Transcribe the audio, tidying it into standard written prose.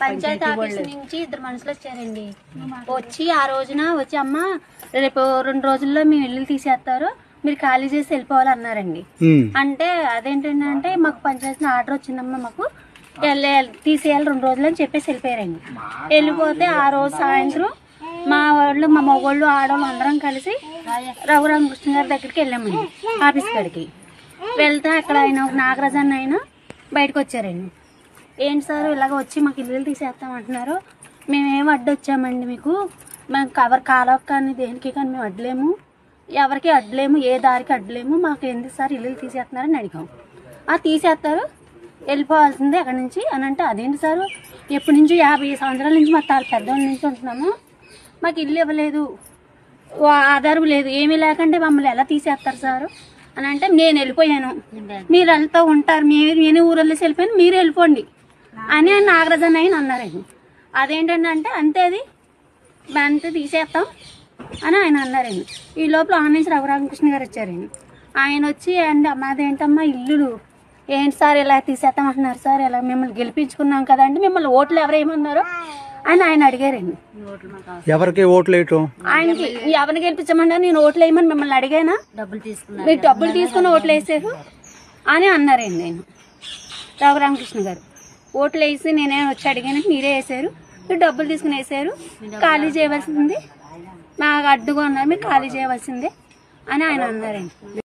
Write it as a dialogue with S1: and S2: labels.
S1: Panchayat office నుంచి 2 మనుషులు వచ్చారండి. వచ్చి ఆ రోజున వచ్చి అమ్మ రేపు 2 రోజుల్లో మీ ఇల్లు తీసేస్తారు, మీరు ఖాళీ చేసి వెళ్ళిపోవాలన్నారండి. అంటే అదేంటంటే మాకు పంచాయతీ ఆర్డర్ వచ్చిందమ్మా, మాకు తీసేయాలి 2 రోజులు అని చెప్పేసి వెళ్ళిపోయారండి. వెళ్ళిపోతే ఆ రోజు సాయంత్రం మా వాళ్ళు మా మగవాళ్ళు ఆడవాళ్ళు అందరం కలిసి రఘురామకృష్ణ గారి దగ్గరికి వెళ్ళామండి. ఆఫీస్ కాడికి వెళ్తే అక్కడ ఆయన ఒక నాగరాజు అన్న ఆయన బయటకు వచ్చారండి. ఏంటి సార్ ఇలాగ వచ్చి మాకు ఇల్లు తీసేస్తామంటున్నారు, మేమేం అడ్డొచ్చామండి, మీకు మేము కవర్ కాలవకు కానీ దేనికి కానీ మేము అడ్డలేము, ఎవరికి అడ్డలేము, ఏ దారికి అడ్డలేము, మాకు ఎందుకు సార్ ఇల్లు తీసేస్తున్నారని అడిగాం. తీసేస్తారు వెళ్ళిపోవాల్సిందే అక్కడి నుంచి అని అంటే, అదేంటి సార్ ఎప్పటి నుంచి 50 సంవత్సరాల నుంచి మా పెద్దవాళ్ళ నుంచి ఉంటున్నాము, మాకు ఇల్లు ఇవ్వలేదు, ఆధారం లేదు, ఏమీ లేకంటే మమ్మల్ని ఎలా తీసేస్తారు సార్ అని అంటే, నేను వెళ్ళిపోయాను, మీరు వెళ్తూ ఉంటారు, నేను ఊరెళ్ళేసి వెళ్ళిపోయాను, మీరు వెళ్ళిపోండి అని నాగరాజన్ ఆయన అన్నారండి. అదేంటండి అంటే అంతే, అది అంతే తీసేస్తాం అని ఆయన అన్నారండి. ఈ లోపల ఆన్లైన్ రఘురామకృష్ణ గారు వచ్చారండి. ఆయన వచ్చి అండి అమ్మ అదేంటమ్మా ఇల్లులు ఏంటి సార్ ఇలా తీసేస్తామంటున్నారు సార్, ఇలా మిమ్మల్ని గెలిపించుకున్నాం కదండి, మిమ్మల్ని ఓట్లు ఎవరేమన్నారో అని ఆయన అడిగారండి.
S2: ఎవరికి ఓట్లు వేయటం?
S1: ఆయనకి ఎవరిని గెలిపించమన్నారు, నేను ఓట్లు వేయమని మిమ్మల్ని అడిగానా, మీరు డబ్బులు తీసుకుని ఓట్లు వేసారు అని అన్నారండి. నేను రఘురామకృష్ణ గారు ఓట్లు వేసి నేనేం వచ్చి అడిగాను, మీరే వేసారు, మీరు డబ్బులు తీసుకుని వేసారు, ఖాళీ చేయవలసింది, నాకు అడ్డుగా ఉన్నారు, మీరు ఖాళీ చేయవలసిందే అని ఆయన అన్నారండి.